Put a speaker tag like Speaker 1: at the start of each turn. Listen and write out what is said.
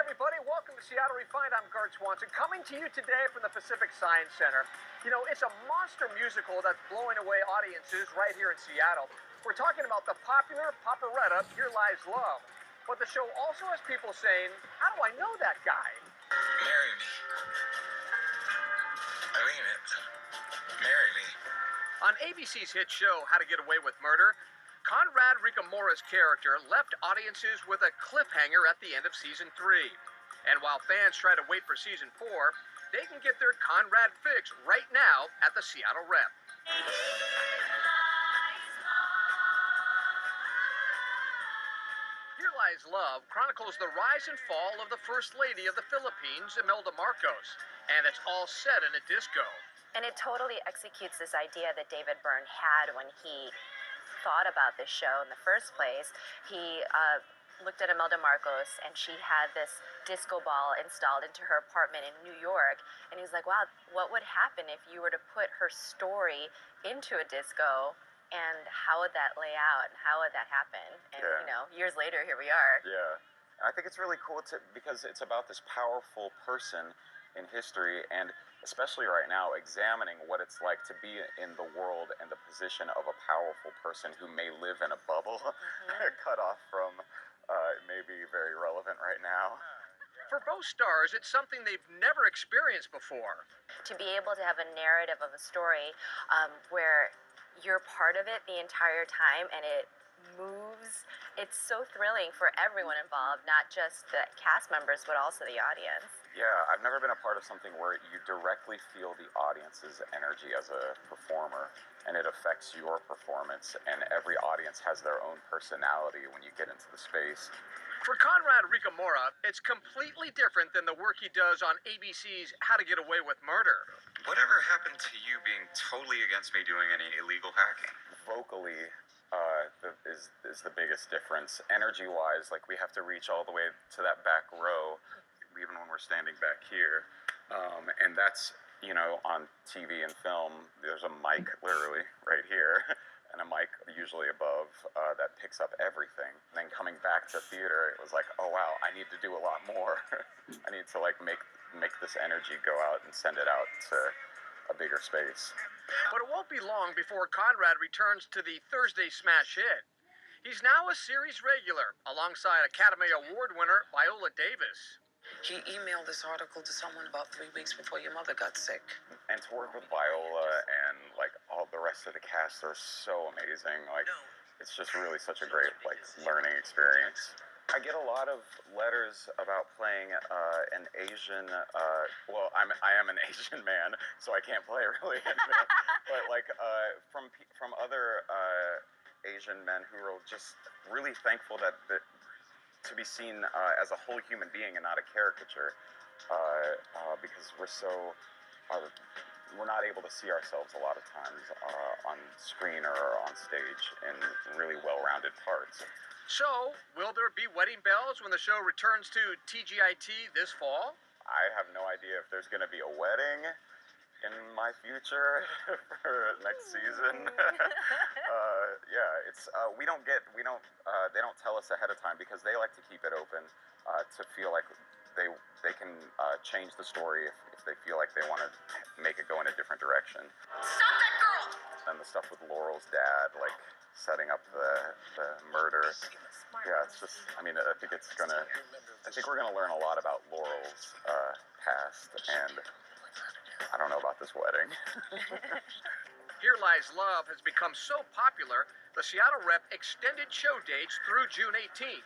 Speaker 1: everybody. Welcome to Seattle Refined. I'm Gert Swanson, coming to you today from the Pacific Science Center. You know, it's a monster musical that's blowing away audiences right here in Seattle. We're talking about the popular Paparetta, Here Lies Love. But the show also has people saying, how do I know that guy?
Speaker 2: Marry me. I mean it. Marry me.
Speaker 1: On ABC's hit show, How to Get Away with Murder, Conrad Ricamora's character left audiences with a cliffhanger at the end of season 3. And while fans try to wait for season 4, they can get their Conrad fix right now at the Seattle Rep. Here Lies Love chronicles the rise and fall of the First Lady of the Philippines, Imelda Marcos, and it's all set in a disco.
Speaker 3: And it totally executes this idea that David Byrne had when he thought about this show in the first place. He looked at Imelda Marcos, and she had this disco ball installed into her apartment in New York, and he's like, wow, what would happen if you were to put her story into a disco, and how would that lay out, and how would that happen? And you know, years later, here we are.
Speaker 4: Yeah, I think it's really cool because it's about this powerful person in history, and especially right now, examining what it's like to be in the world and the position of a powerful person who may live in a bubble, cut off from maybe very relevant right now.
Speaker 1: For both stars, it's something they've never experienced before.
Speaker 3: To be able to have a narrative of a story where you're part of it the entire time and it moves, it's so thrilling for everyone involved, not just the cast members, but also the audience.
Speaker 4: Yeah, I've never been a part of something where you directly feel the audience's energy as a performer, and it affects your performance, and every audience has their own personality when you get into the space.
Speaker 1: For Conrad Ricamora, it's completely different than the work he does on ABC's How to Get Away with Murder.
Speaker 2: Whatever happened to you being totally against me doing any illegal hacking?
Speaker 4: Vocally, is the biggest difference. Energy-wise, like, we have to reach all the way to that back row, even when we're standing back here. And that's, you know, on TV and film, there's a mic literally right here, and a mic usually above that picks up everything. And then coming back to theater, it was like, oh wow, I need to do a lot more. I need to like make this energy go out and send it out to a bigger space.
Speaker 1: But it won't be long before Conrad returns to the Thursday smash hit. He's now a series regular, alongside Academy Award winner Viola Davis.
Speaker 5: He emailed this article to someone about 3 weeks before your mother got sick.
Speaker 4: And to work with Viola and like all the rest of the cast, they're so amazing. Like, it's just really such a great like learning experience. I get a lot of letters about playing an Asian. Well, I am an Asian man, so I can't play really. But like from other Asian men who are just really thankful that to be seen as a whole human being and not a caricature, because we're not able to see ourselves a lot of times on screen or on stage in really well-rounded parts.
Speaker 1: So, will there be wedding bells when the show returns to TGIT this fall?
Speaker 4: I have no idea if there's going to be a wedding in my future for next season. Yeah, it's they don't tell us ahead of time because they like to keep it open to feel like they can change the story if they feel like they want to make it go in a different direction.
Speaker 3: Stop that girl!
Speaker 4: And the stuff with Laurel's dad, like setting up the murder. Yeah, it's just, I mean, I think we're gonna learn a lot about Laurel's past, and I don't know about this wedding.
Speaker 1: Here Lies Love has become so popular, the Seattle Rep extended show dates through June 18th.